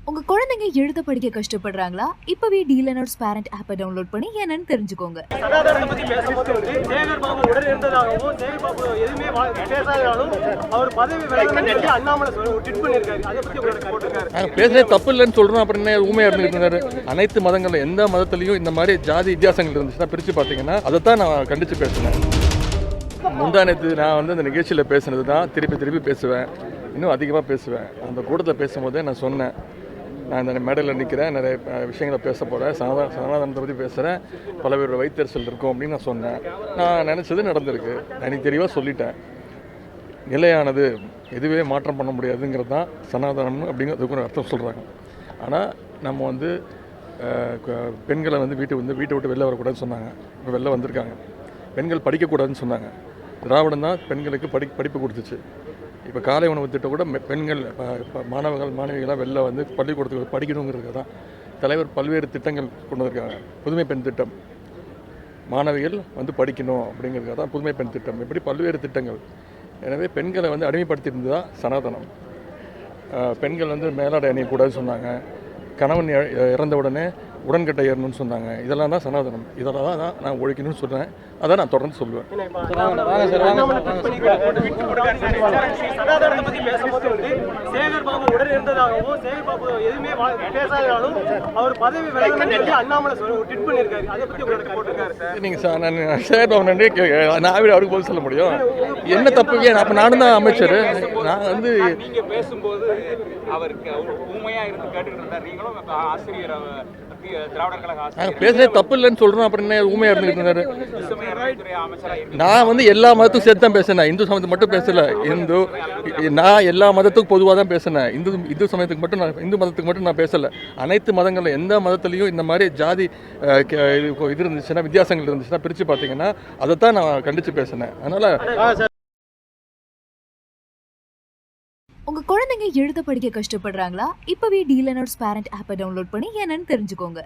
உங்க குழந்தைங்க எழுத படிக்க கஷ்டப்படுறாங்களா? இப்பவே டீலர்ஸ் பேரண்ட் ஆப்பை டவுன்லோட் பண்ணி என்னன்னு தெரிஞ்சுக்கோங்க. சனாதனத்தை பத்தி பேசும்போது சேகர் பாபு உடன் இருந்ததாகவும் சேகர் பாபு எதுவுமே பேசாததாலும் அவர் பதவி விலகணும்னு அண்ணாமலை ஒரு ட்வீட் பண்ணியிருக்காரு. அதை பத்தி உங்களோட போட்டிருக்காரு. பேசுறது தப்பு இல்லைன்னு சொல்றோம். அப்புறம் என்ன ஊமையா இருந்துட்டு இருந்தாரு? அனைத்து மதங்கள்ல எந்த மதத்திலையும் இந்த மாதிரி ஜாதி வித்தியாசங்கள் இருந்துச்சுன்னா பிரிச்சு பார்த்தீங்கன்னா அதைத்தான் நான் கண்டிச்சு பேசினேன். முந்தானத்து நான் அந்த நிகழ்ச்சியில் பேசுனது தான் திருப்பி பேசுவேன், இன்னும் அதிகமாக பேசுவேன். அந்த கூட்டத்தில் பேசும்போதே நான் சொன்னேன், நான் இந்த மேடையில் நிற்கிறேன், நிறைய விஷயங்களை பேச போகிறேன், சனாதனத்தை பற்றி பேசுகிறேன், பல பேரோட வைத்தறிச்சல் இருக்கும் அப்படின்னு நான் சொன்னேன். நான் நினச்சது நடந்திருக்கு. நான் எனக்கு தெளிவாக சொல்லிட்டேன். நிலையானது எதுவே மாற்றம் பண்ண முடியாதுங்கிறது தான் சனாதனம் அப்படிங்கிறதுக்கு ஒரு அர்த்தம் சொல்கிறாங்க. ஆனால் நம்ம பெண்களை வீட்டை விட்டு வெளில வரக்கூடாதுன்னு சொன்னாங்க. இப்போ வெளில வந்திருக்காங்க. பெண்கள் படிக்கக்கூடாதுன்னு சொன்னாங்க. திராவிடம் தான் பெண்களுக்கு படிப்பு கொடுத்துச்சு. இப்போ காலை உணவு திட்டம் கூட பெண்கள் மாணவிகளாக வெளில பள்ளிக்கூடத்துக்கு படிக்கணுங்கிறது தான் தலைவர் பல்வேறு திட்டங்கள் கொண்டு வந்திருக்காங்க. புதுமை பெண் திட்டம், மாணவிகள் படிக்கணும் அப்படிங்கிறதுக்காக தான் புதுமை பெண் திட்டம். இப்படி பல்வேறு திட்டங்கள். எனவே பெண்களை அடிமைப்படுத்தியிருந்து தான் சனாதனம். பெண்கள் மேலாடை அணியக்கூடாதுன்னு சொன்னாங்க. கணவன் இறந்த உடனே உடன்கட்டை ஏறணும்னு சொன்னாங்க. இதெல்லாம் தான் சனாதனம். இதெல்லாம் தான் நான் ஒழிக்கணும்னு சொல்கிறேன். அதை நான் தொடர்ந்து சொல்லுவேன். சனாதனத்தை பத்தி பேசும்போது சேகர் பாபு உடன் இருந்ததாகவும் சேகர் பாபு எதுவுமே பேசாததாலும் அவர் பதவி விலகணும்னு அண்ணாமலை ஒரு ட்வீட் பண்ணியிருக்காரு. அதை பத்தி உங்களோட போட்டிருக்காரு. நீங்கள் நான் சேகர் பாபு நன்றி நான் அவருக்கு பதில் சொல்ல முடியும். என்ன தப்பு? அப்போ நானும் தான் அமைச்சர். நான் நீங்க பேசும்போது அவருக்கு ஊமையா இருந்து கேட்டுட்டு இருந்தார். நீங்களும் ஆசிரியர் திராவிடர் கழக ஆசிரியர் பேசுறதே தப்பு இல்லைன்னு சொல்றோம். அப்புறம் என்ன ஊமையா இருந்துட்டு இருந்தாரு? நான் எல்லா மதத்துக்கும் சேர்த்து தான் பேசினேன். இந்து சமயத்துக்கு மட்டும் பேசல. நான் எல்லா மதத்துக்கும் பொதுவாக தான் பேசினேன். இந்து சமயத்துக்கு மட்டும் இந்து மதத்துக்கு மட்டும் நான் பேசல. அனைத்து மதங்கள்ல எந்த மதத்திலையும் இந்த மாதிரி ஜாதி இது இருந்துச்சுன்னா வித்தியாசங்கள் இருந்துச்சுன்னா பிரிச்சு பார்த்தீங்கன்னா அதைத்தான் நான் கண்டிச்சு பேசினேன். அதனால உங்க குழந்தைங்க எழுத படிக்க கஷ்டப்படுறாங்களா? இப்பவே டீலர்ஸ் பேரண்ட் ஆப்பை டவுன்லோட் பண்ணி என்னன்னு தெரிஞ்சுக்கோங்க.